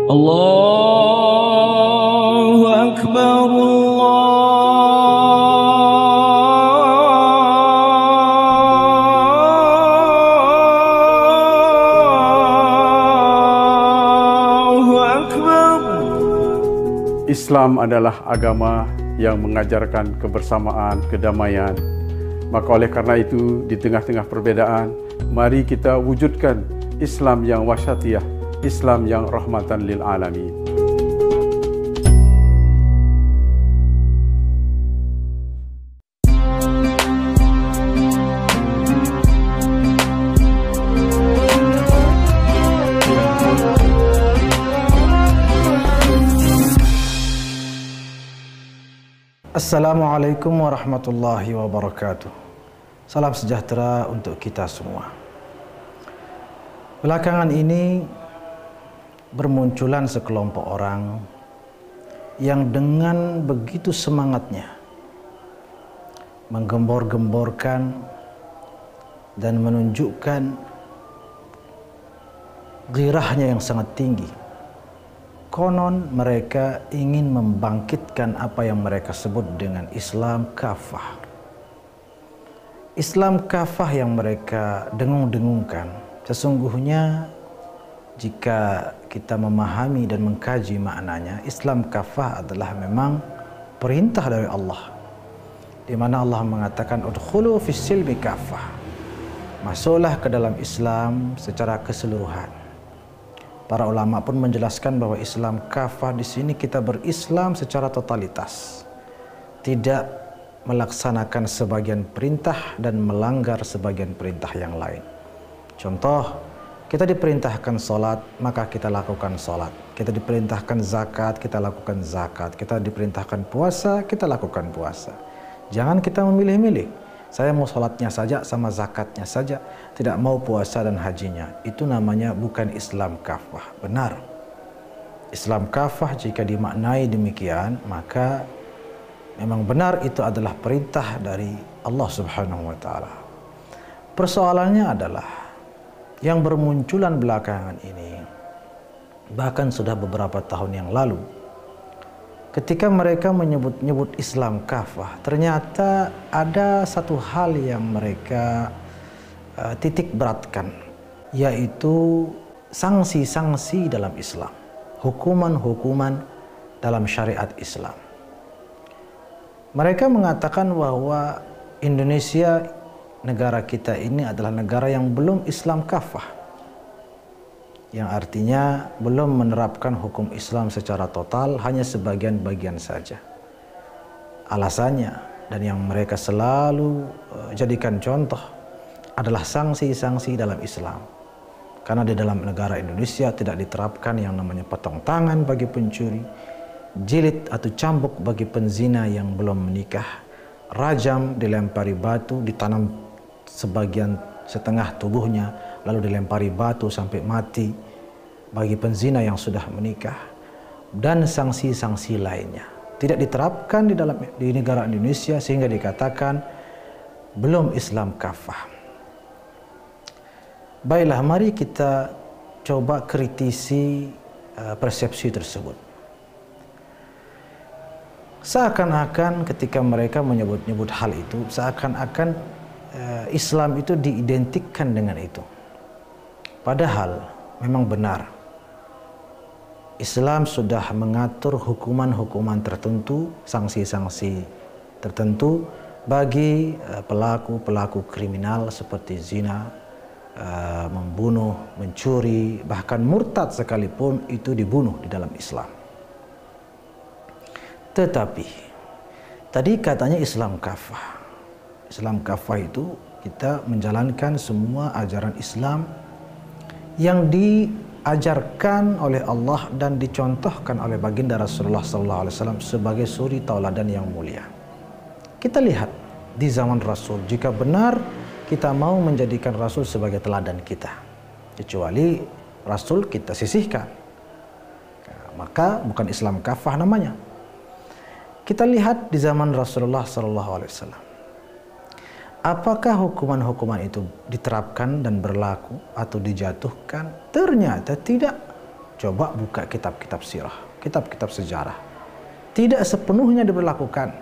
Allahu Akbar, Allahu Akbar. Islam adalah agama yang mengajarkan kebersamaan, kedamaian. Maka oleh karena itu, di tengah-tengah perbedaan, mari kita wujudkan Islam yang wasyatiyah, Islam yang rahmatan lil alamin. Assalamualaikum warahmatullahi wabarakatuh. Salam sejahtera untuk kita semua. Belakangan ini bermunculan sekelompok orang yang dengan begitu semangatnya menggembor-gemborkan dan menunjukkan ghirahnya yang sangat tinggi. Konon mereka ingin membangkitkan apa yang mereka sebut dengan Islam kafah. Islam kafah yang mereka dengung-dengungkan, sesungguhnya jika kita memahami dan mengkaji maknanya, Islam kafah adalah memang perintah dari Allah, di mana Allah mengatakan udkhulu fis silmi kafah, masuklah ke dalam Islam secara keseluruhan. Para ulama pun menjelaskan bahwa Islam kafah di sini kita berislam secara totalitas, tidak melaksanakan sebagian perintah dan melanggar sebagian perintah yang lain. Contoh, kita diperintahkan sholat, maka kita lakukan sholat. Kita diperintahkan zakat, kita lakukan zakat. Kita diperintahkan puasa, kita lakukan puasa. Jangan kita memilih-milih. Saya mau sholatnya saja sama zakatnya saja, tidak mau puasa dan hajinya. Itu namanya bukan Islam kafah. Benar. Islam kafah jika dimaknai demikian, maka memang benar itu adalah perintah dari Allah Subhanahu wa Ta'ala. Persoalannya adalah yang bermunculan belakangan ini, bahkan sudah beberapa tahun yang lalu, ketika mereka menyebut-nyebut Islam kafah, ternyata ada satu hal yang mereka titik beratkan, yaitu sanksi-sanksi dalam Islam, hukuman-hukuman dalam syariat Islam. Mereka mengatakan bahwa Indonesia, negara kita ini adalah negara yang belum Islam kafah, yang artinya belum menerapkan hukum Islam secara total, hanya sebagian-bagian saja. Alasannya, dan yang mereka selalu jadikan contoh, adalah sanksi-sanksi dalam Islam. Karena di dalam negara Indonesia tidak diterapkan yang namanya potong tangan bagi pencuri, jilid atau cambuk bagi penzina yang belum menikah, rajam, dilempari batu, ditanam sebagian setengah tubuhnya, lalu dilempari batu sampai mati bagi penzina yang sudah menikah, dan sanksi-sanksi lainnya tidak diterapkan di negara Indonesia, sehingga dikatakan belum Islam kafah. Baiklah, mari kita coba kritisi persepsi tersebut. Seakan-akan ketika mereka menyebut-nyebut hal itu, seakan-akan Islam itu diidentikan dengan itu. Padahal memang benar, Islam sudah mengatur hukuman-hukuman tertentu, sanksi-sanksi tertentu bagi pelaku-pelaku kriminal seperti zina, membunuh, mencuri, bahkan murtad sekalipun itu dibunuh di dalam Islam. Tetapi tadi katanya Islam kafah. Islam kafah itu kita menjalankan semua ajaran Islam yang diajarkan oleh Allah dan dicontohkan oleh baginda Rasulullah SAW sebagai suri tauladan yang mulia. Kita lihat di zaman Rasul, jika benar kita mau menjadikan Rasul sebagai teladan kita, kecuali Rasul kita sisihkan, maka bukan Islam kafah namanya. Kita lihat di zaman Rasulullah SAW, apakah hukuman-hukuman itu diterapkan dan berlaku atau dijatuhkan? Ternyata tidak. Coba buka kitab-kitab sirah, kitab-kitab sejarah. Tidak sepenuhnya diberlakukan,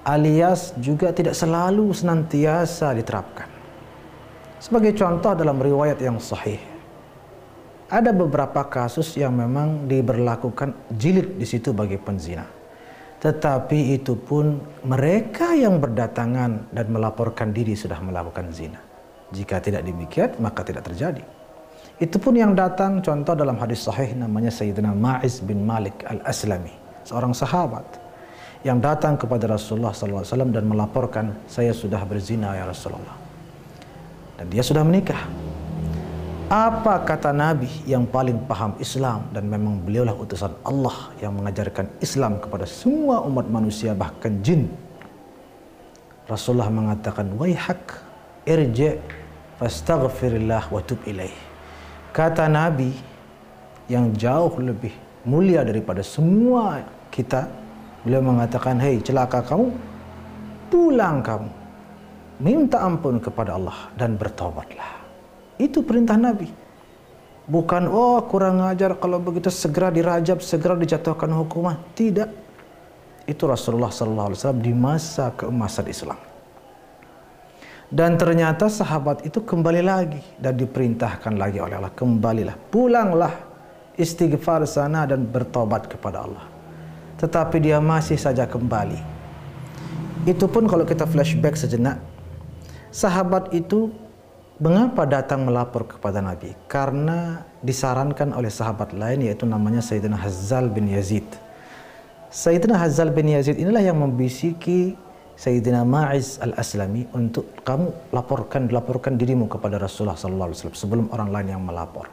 alias juga tidak selalu senantiasa diterapkan. Sebagai contoh dalam riwayat yang sahih, ada beberapa kasus yang memang diberlakukan jilid di situ bagi penzina. Tetapi itu pun mereka yang berdatangan dan melaporkan diri sudah melakukan zina. Jika tidak demikian, maka tidak terjadi. Itu pun yang datang, contoh dalam hadis sahih namanya Sayyidina Ma'iz bin Malik al-Aslami, seorang sahabat yang datang kepada Rasulullah SAW dan melaporkan, saya sudah berzina ya Rasulullah. Dan dia sudah menikah. Apa kata Nabi yang paling paham Islam, dan memang beliaulah utusan Allah yang mengajarkan Islam kepada semua umat manusia, bahkan jin. Rasulullah mengatakan, waihak irji' fastaghfirillah wa tub ilaih. Kata Nabi yang jauh lebih mulia daripada semua kita, beliau mengatakan, hei celaka kamu, pulang kamu, minta ampun kepada Allah dan bertobatlah. Itu perintah Nabi. Bukan, oh kurang ajar, kalau begitu segera dirajab, segera dijatuhkan hukuman. Tidak. Itu Rasulullah SAW di masa keemasan Islam. Dan ternyata sahabat itu kembali lagi dan diperintahkan lagi oleh Allah, kembalilah, pulanglah, istighfar sana dan bertobat kepada Allah. Tetapi dia masih saja kembali. Itu pun kalau kita flashback sejenak, sahabat itu mengapa datang melapor kepada Nabi? Karena disarankan oleh sahabat lain, yaitu namanya Sayyidina Hazzal bin Yazid. Sayyidina Hazzal bin Yazid inilah yang membisiki Sayyidina Ma'iz al-Aslami untuk kamu laporkan dirimu kepada Rasulullah SAW sebelum orang lain yang melapor.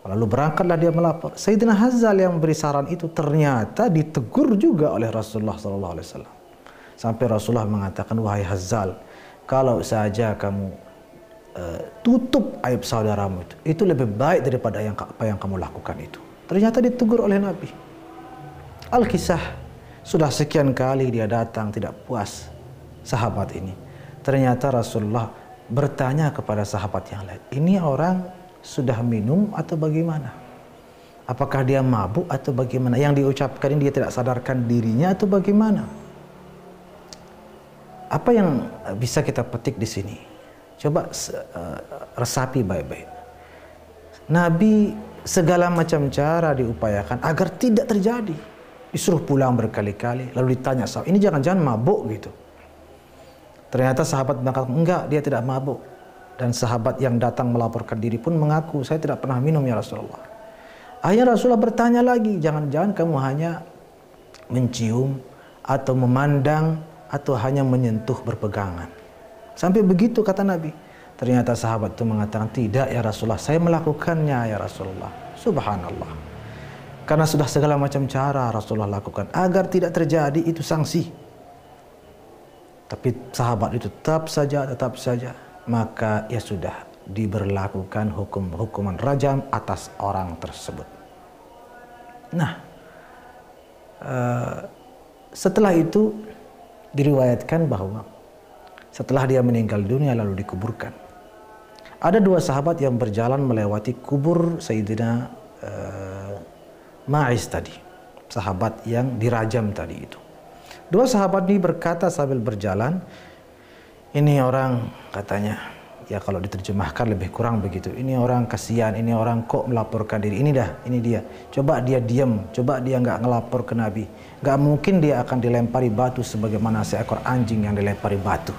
Lalu berangkatlah dia melapor. Sayyidina Hazzal yang beri saran itu ternyata ditegur juga oleh Rasulullah SAW. Sampai Rasulullah mengatakan, wahai Hazzal, kalau saja kamu tutup aib saudaramu itu lebih baik daripada apa yang kamu lakukan itu. Ternyata ditegur oleh Nabi. Al-Kisah, sudah sekian kali dia datang tidak puas sahabat ini. Ternyata Rasulullah bertanya kepada sahabat yang lain, ini orang sudah minum atau bagaimana? Apakah dia mabuk atau bagaimana? Yang diucapkan ini dia tidak sadarkan dirinya atau bagaimana? Apa yang bisa kita petik di sini? Coba resapi baik-baik. Nabi segala macam cara diupayakan agar tidak terjadi. Disuruh pulang berkali-kali, lalu ditanya, ini jangan-jangan mabuk gitu. Ternyata sahabat mengatakan, enggak, dia tidak mabuk. Dan sahabat yang datang melaporkan diri pun mengaku, saya tidak pernah minum ya Rasulullah. Akhirnya Rasulullah bertanya lagi, jangan-jangan kamu hanya mencium atau memandang atau hanya menyentuh berpegangan. Sampai begitu kata Nabi. Ternyata sahabat itu mengatakan, tidak ya Rasulullah, saya melakukannya ya Rasulullah. Subhanallah. Karena sudah segala macam cara Rasulullah lakukan agar tidak terjadi itu sanksi. Tapi sahabat itu tetap saja, maka ya sudah diberlakukan hukuman rajam atas orang tersebut. Nah, setelah itu diriwayatkan bahwa setelah dia meninggal dunia lalu dikuburkan, ada dua sahabat yang berjalan melewati kubur Sayyidina Ma'iz tadi, sahabat yang dirajam tadi itu. Dua sahabat ini berkata sambil berjalan, ini orang katanya, ya kalau diterjemahkan lebih kurang begitu, ini orang kasihan, ini orang kok melaporkan diri, ini dia, coba dia diam, coba dia nggak ngelapor ke Nabi, nggak mungkin dia akan dilempari batu sebagaimana seekor anjing yang dilempari batu.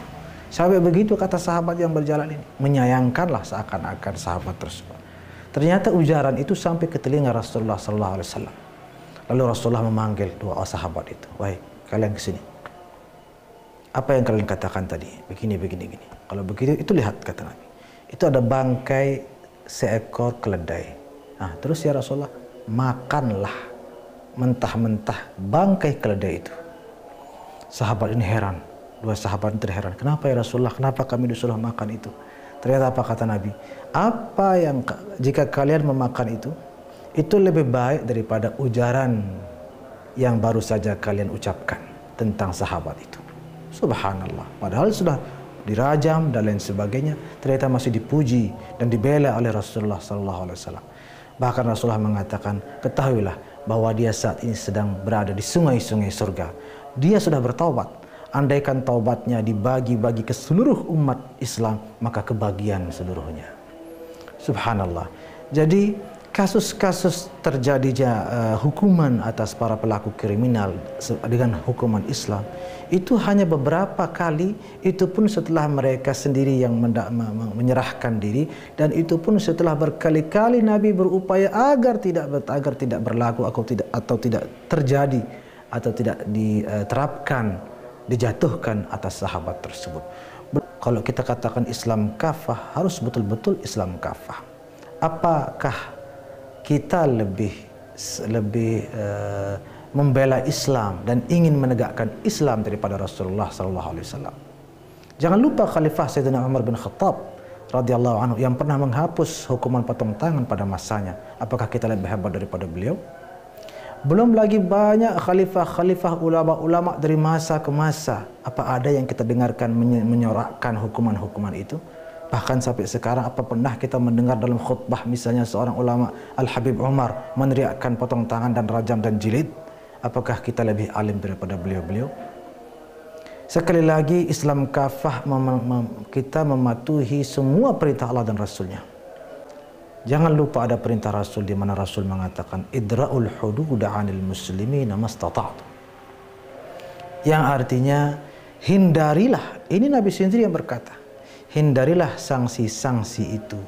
Sampai begitu kata sahabat yang berjalan ini, menyayangkanlah seakan-akan sahabat tersebut. Ternyata ujaran itu sampai ke telinga Rasulullah SAW. Lalu Rasulullah memanggil dua sahabat itu, wahai kalian kesini. Apa yang kalian katakan tadi? Begini. Kalau begitu, itu lihat kata Nabi. Itu ada bangkai seekor keledai. Nah, terus ya Rasulullah, makanlah mentah-mentah bangkai keledai itu. Sahabat ini heran. Dua sahabat ini terheran. Kenapa ya Rasulullah? Kenapa kami disuruh makan itu? Ternyata apa kata Nabi? Jika kalian memakan itu lebih baik daripada ujaran yang baru saja kalian ucapkan tentang sahabat itu. Subhanallah. Padahal sudah dirajam dan lain sebagainya, ternyata masih dipuji dan dibela oleh Rasulullah SAW. Bahkan Rasulullah mengatakan, ketahuilah bahwa dia saat ini sedang berada di sungai-sungai surga. Dia sudah bertaubat. Andaikan taubatnya dibagi-bagi ke seluruh umat Islam, maka kebagian seluruhnya. Subhanallah. Jadi kasus-kasus terjadinya hukuman atas para pelaku kriminal dengan hukuman Islam itu hanya beberapa kali, itu pun setelah mereka sendiri yang menyerahkan diri, dan itu pun setelah berkali-kali Nabi berupaya agar tidak berlaku atau tidak terjadi atau tidak diterapkan, dijatuhkan atas sahabat tersebut. Kalau kita katakan Islam kafah, harus betul-betul Islam kafah. Apakah kita lebih membela Islam dan ingin menegakkan Islam daripada Rasulullah SAW? Jangan lupa Khalifah Sayyidina Umar bin Khattab radhiyallahu anhu yang pernah menghapus hukuman potong tangan pada masanya. Apakah kita lebih hebat daripada beliau? Belum lagi banyak khalifah-khalifah ulama-ulama dari masa ke masa. Apa ada yang kita dengarkan menyorakkan hukuman-hukuman itu? Bahkan sampai sekarang, apa pernah kita mendengar dalam khutbah misalnya seorang ulama Al-Habib Umar meneriakkan potong tangan dan rajam dan jilid? Apakah kita lebih alim daripada beliau-beliau? Sekali lagi, Islam kafah kita mematuhi semua perintah Allah dan Rasulnya. Jangan lupa ada perintah Rasul di mana Rasul mengatakan idra'ul hududa 'anil muslimina mastata'tum. Yang artinya hindarilah, ini Nabi sendiri yang berkata, hindarilah sanksi-sanksi itu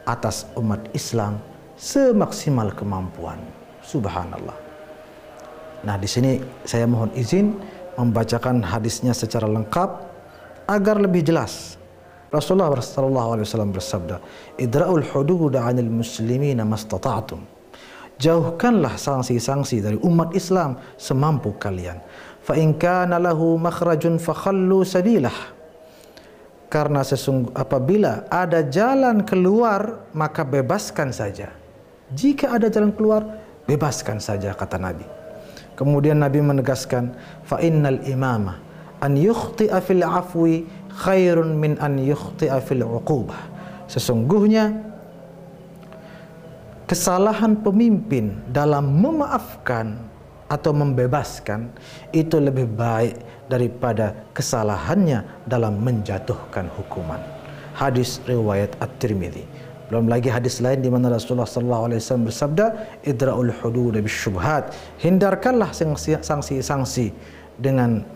atas umat Islam semaksimal kemampuan. Subhanallah. Nah, di sini saya mohon izin membacakan hadisnya secara lengkap agar lebih jelas. Rasulullah SAW bersabda, idra'ul hududa 'anil muslimina mastata'tum. Jauhkanlah sanksi-sanksi dari umat Islam semampu kalian. Fa in kana lahu makhrajun fakhallu sabilah. Karena apabila ada jalan keluar, maka bebaskan saja. Jika ada jalan keluar, bebaskan saja, kata Nabi. Kemudian Nabi menegaskan, fa innal imama an yukhti'a fil afwi khairun min an yukhti'a fil uqubah. Sesungguhnya kesalahan pemimpin dalam memaafkan atau membebaskan itu lebih baik daripada kesalahannya dalam menjatuhkan hukuman. Hadis riwayat At-Tirmidzi. Belum lagi hadis lain di mana Rasulullah SAW bersabda, idra'ul hudud bisyubhat. Hindarkanlah sanksi-sanksi dengan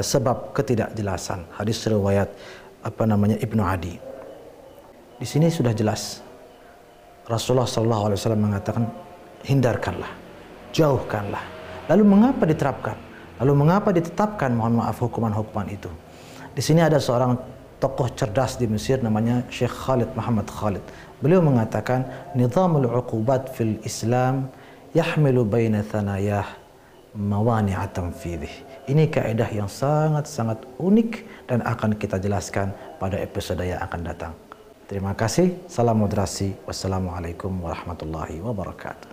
sebab ketidakjelasan. Hadis riwayat Ibnu Adi. Di sini sudah jelas. Rasulullah SAW mengatakan hindarkanlah, jauhkanlah. Lalu mengapa diterapkan? Lalu mengapa ditetapkan, mohon maaf, hukuman-hukuman itu? Di sini ada seorang tokoh cerdas di Mesir namanya Syekh Khalid Muhammad Khalid. Beliau mengatakan, nizamul uqubat fil Islam yahmilu baina thanayah mawani'a tanfidhih. Ini kaidah yang sangat-sangat unik dan akan kita jelaskan pada episode yang akan datang. Terima kasih. Salam moderasi. Wassalamualaikum warahmatullahi wabarakatuh.